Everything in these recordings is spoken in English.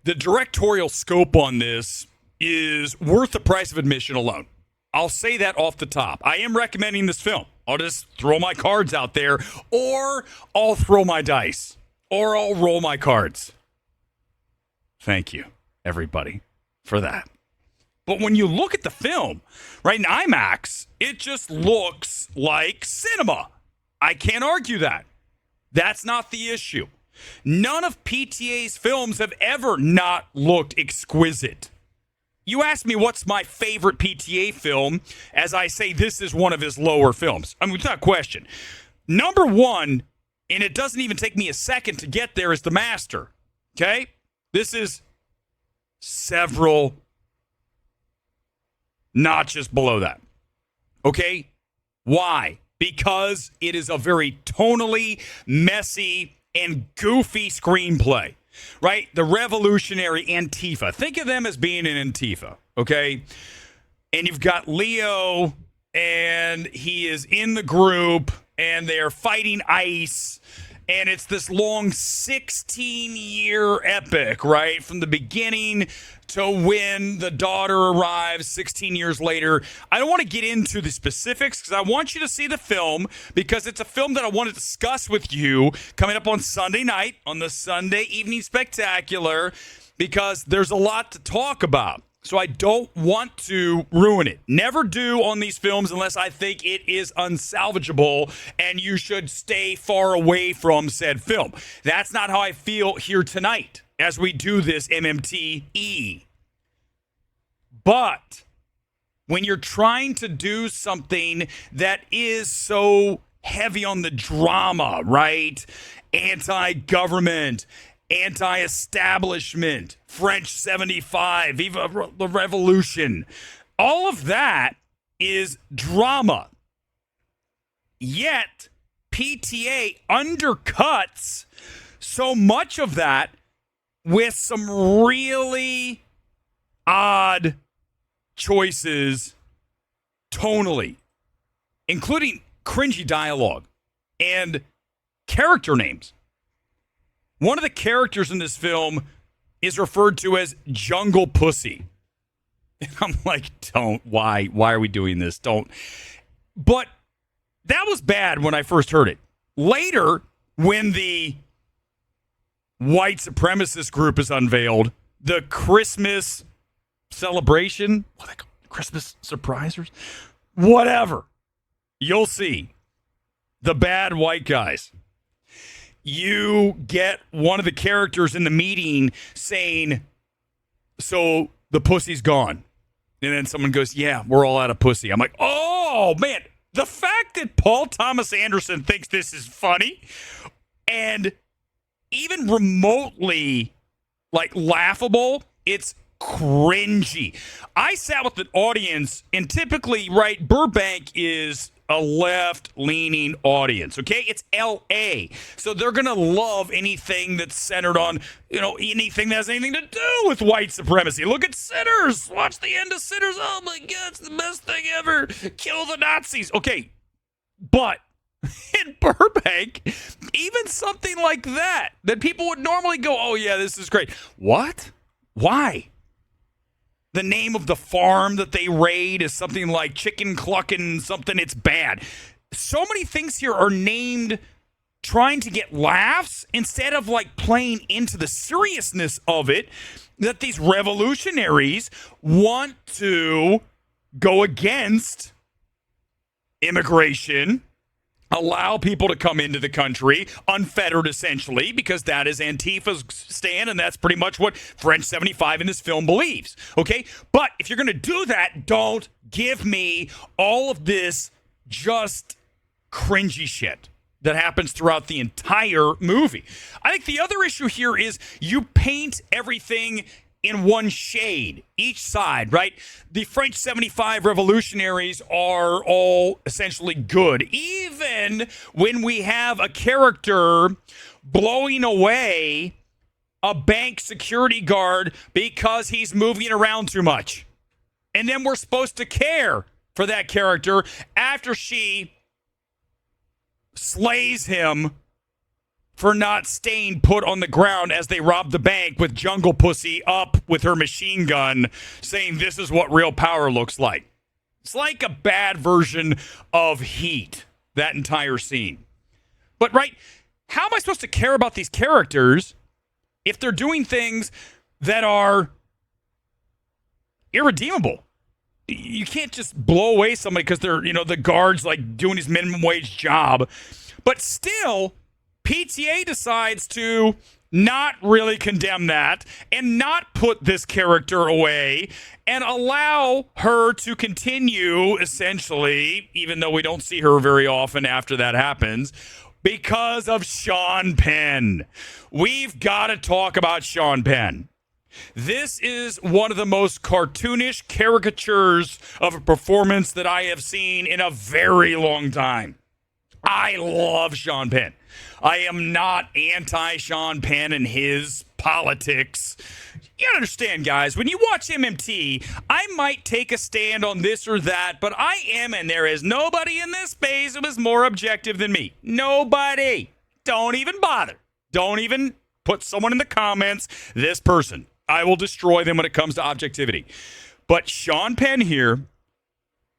The directorial scope on this is worth the price of admission alone. I'll say that off the top. I am recommending this film. I'll just throw my cards out there, or I'll throw my dice, or I'll roll my cards. Thank you, everybody, for that. But when you look at the film, right, in IMAX, it just looks like cinema. I can't argue that. That's not the issue. None of PTA's films have ever not looked exquisite. You ask me what's my favorite PTA film, as I say this is one of his lower films. I mean, without question. Number one, and it doesn't even take me a second to get there, is The Master. Okay? This is several notches below that. Okay? Why? Because it is a very tonally, messy, and goofy screenplay, right? The revolutionary Antifa. Think of them as being an Antifa, okay? And you've got Leo, and he is in the group, and they're fighting ICE, and it's this long 16-year epic, right? From the beginning to when the daughter arrives 16 years later. I don't want to get into the specifics because I want you to see the film, because it's a film that I want to discuss with you coming up on Sunday night on the Sunday Evening Spectacular, because there's a lot to talk about. So I don't want to ruin it. Never do on these films unless I think it is unsalvageable and you should stay far away from said film. That's not how I feel here tonight as we do this MMTE. But when you're trying to do something that is so heavy on the drama, right? Anti-government, anti-establishment, French 75, Viva the Revolution. All of that is drama. Yet, PTA undercuts so much of that with some really odd choices tonally, including cringy dialogue and character names. One of the characters in this film is referred to as Jungle Pussy. And I'm like, don't. Why? Why are we doing this? Don't. But that was bad when I first heard it. Later, when the white supremacist group is unveiled, the Christmas celebration, what they call Christmas surprisers, whatever, you'll see the bad white guys. You get one of the characters in the meeting saying, so the pussy's gone. And then someone goes, yeah, we're all out of pussy. I'm like, oh, man. The fact that Paul Thomas Anderson thinks this is funny and even remotely, like, laughable, it's cringy. I sat with the audience, and typically, right, Burbank is a left-leaning audience, okay? It's L.A., so they're going to love anything that's centered on, anything that has anything to do with white supremacy. Look at Sinners. Watch the end of Sinners. Oh, my God, it's the best thing ever. Kill the Nazis. Okay, but in Burbank, even something like that people would normally go, oh, yeah, this is great. What? Why? The name of the farm that they raid is something like Chicken Cluckin' something. It's bad. So many things here are named trying to get laughs instead of like playing into the seriousness of it, that these revolutionaries want to go against immigration, allow people to come into the country unfettered, essentially, because that is Antifa's stand, and that's pretty much what French 75 in this film believes, okay? But if you're going to do that, don't give me all of this just cringy shit that happens throughout the entire movie. I think the other issue here is you paint everything in one shade, each side, right? The French 75 revolutionaries are all essentially good. Even when we have a character blowing away a bank security guard because he's moving around too much. And then we're supposed to care for that character after she slays him for not staying put on the ground as they robbed the bank with Jungle Pussy up with her machine gun saying this is what real power looks like. It's like a bad version of Heat, that entire scene. But, right, how am I supposed to care about these characters if they're doing things that are irredeemable? You can't just blow away somebody because they're, the guard's like doing his minimum wage job. But still, PTA decides to not really condemn that and not put this character away and allow her to continue, essentially, even though we don't see her very often after that happens, because of Sean Penn. We've got to talk about Sean Penn. This is one of the most cartoonish caricatures of a performance that I have seen in a very long time. I love Sean Penn. I am not anti-Sean Penn and his politics. You gotta understand, guys, when you watch MMT, I might take a stand on this or that, but I am, and there is nobody in this space who is more objective than me. Nobody. Don't even bother. Don't even put someone in the comments, this person. I will destroy them when it comes to objectivity. But Sean Penn here,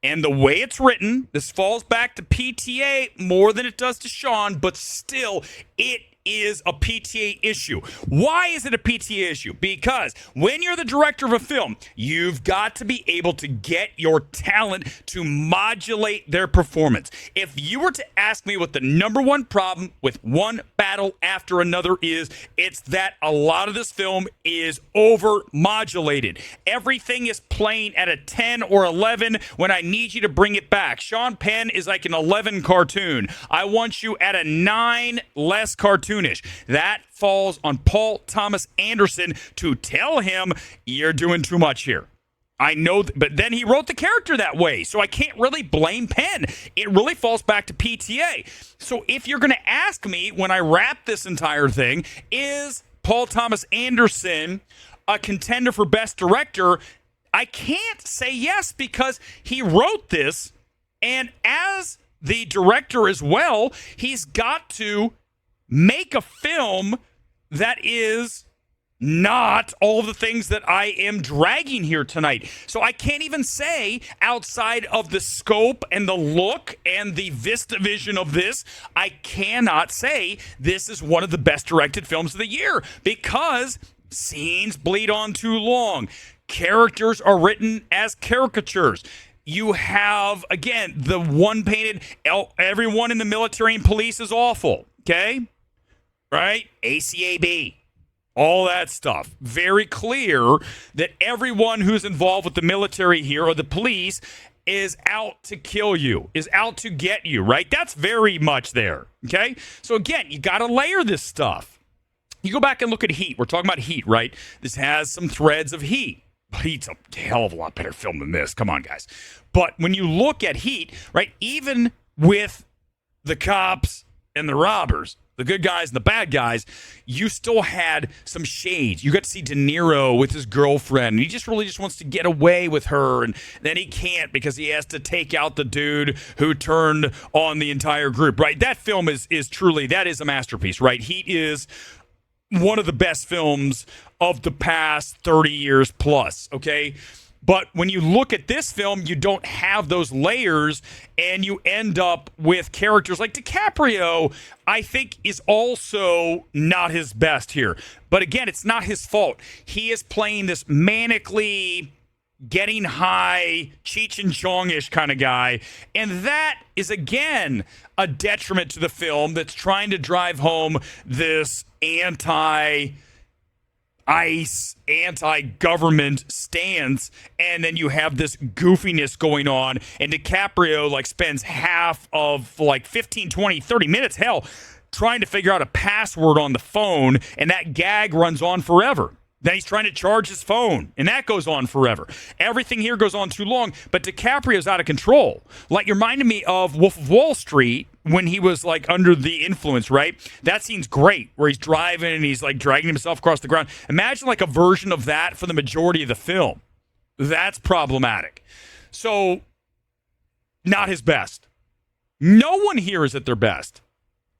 and the way it's written, this falls back to PTA more than it does to Sean, but still, it is a PTA issue. Why is it a PTA issue? Because when you're the director of a film, you've got to be able to get your talent to modulate their performance. If you were to ask me what the number one problem with one battle after another is, it's that a lot of this film is over-modulated. Everything is playing at a 10 or 11 when I need you to bring it back. Sean Penn is like an 11 cartoon. I want you at a 9 less cartoonish. That falls on Paul Thomas Anderson to tell him you're doing too much here. I know, but then he wrote the character that way, so I can't really blame Penn. It really falls back to PTA. So if you're going to ask me when I wrap this entire thing, is Paul Thomas Anderson a contender for Best Director? I can't say yes because he wrote this, and as the director as well, he's got to make a film that is not all the things that I am dragging here tonight. So I can't even say, outside of the scope and the look and the Vista vision of this, I cannot say this is one of the best directed films of the year because scenes bleed on too long. Characters are written as caricatures. You have, again, the one painted, everyone in the military and police is awful, okay? Right? ACAB. All that stuff. Very clear that everyone who's involved with the military here or the police is out to kill you, is out to get you, right? That's very much there, okay? So again, you got to layer this stuff. You go back and look at Heat. We're talking about Heat, right? This has some threads of Heat. Heat's a hell of a lot better film than this. Come on, guys. But when you look at Heat, right, even with the cops and the robbers, the good guys and the bad guys, you still had some shades. You got to see De Niro with his girlfriend. And he just really wants to get away with her. And then he can't because he has to take out the dude who turned on the entire group, right? That film is truly, that is a masterpiece, right? Heat is one of the best films of the past 30 years plus, okay? But when you look at this film, you don't have those layers, and you end up with characters like DiCaprio, I think is also not his best here. But again, it's not his fault. He is playing this manically getting high, Cheech and Chong-ish kind of guy. And that is, again, a detriment to the film that's trying to drive home this anti-ICE, anti-government stance, and then you have this goofiness going on, and DiCaprio spends half of 15, 20, 30 minutes, hell, trying to figure out a password on the phone, and that gag runs on forever. Then he's trying to charge his phone, and that goes on forever. Everything here goes on too long, but DiCaprio's out of control. It reminded me of Wolf of Wall Street when he was under the influence, right? That scene's great, where he's driving and he's dragging himself across the ground. Imagine a version of that for the majority of the film. That's problematic. So, not his best. No one here is at their best.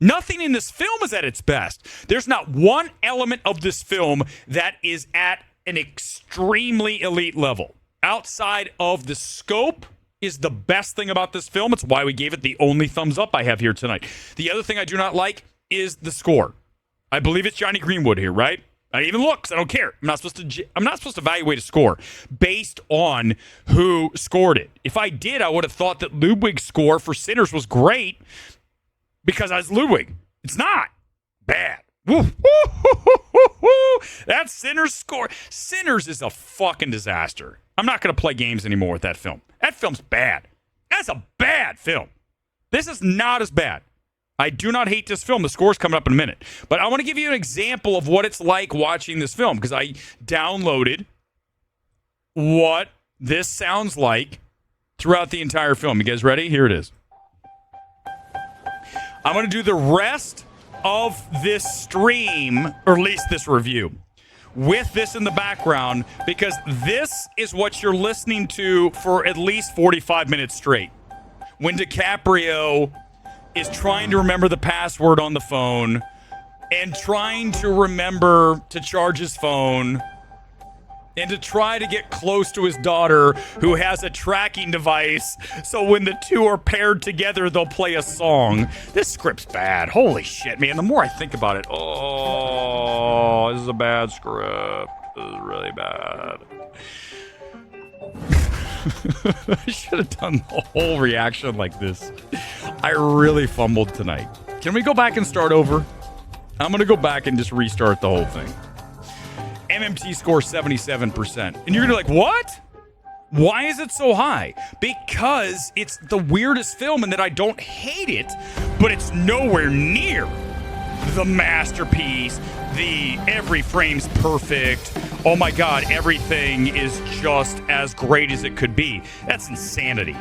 Nothing in this film is at its best. There's not one element of this film that is at an extremely elite level. Outside of the scope is the best thing about this film. It's why we gave it the only thumbs up I have here tonight. The other thing I do not like is the score. I believe it's Johnny Greenwood here, right? I didn't even look because I don't care. I'm not supposed to evaluate a score based on who scored it. If I did, I would have thought that Ludwig's score for Sinners was great because I was Ludwig. It's not. Bad. That Sinners score. Sinners is a fucking disaster. I'm not going to play games anymore with that film. That film's bad. That's a bad film. This is not as bad. I do not hate this film. The score's coming up in a minute. But I want to give you an example of what it's like watching this film because I downloaded what this sounds like throughout the entire film. You guys ready? Here it is. I'm going to do the rest of this stream, or at least this review, with this in the background because this is what you're listening to for at least 45 minutes straight. When DiCaprio is trying to remember the password on the phone and trying to remember to charge his phone and to try to get close to his daughter who has a tracking device so when the two are paired together, they'll play a song. This script's bad. Holy shit, man. The more I think about it, oh, this is a bad script. This is really bad. I should have done the whole reaction like this. I really fumbled tonight. Can we go back and start over? I'm going to go back and just restart the whole thing. MMT score 77%. And you're going to be like, what? Why is it so high? Because it's the weirdest film and that I don't hate it, but it's nowhere near the masterpiece. The every frame's perfect. Oh my God, everything is just as great as it could be. That's insanity.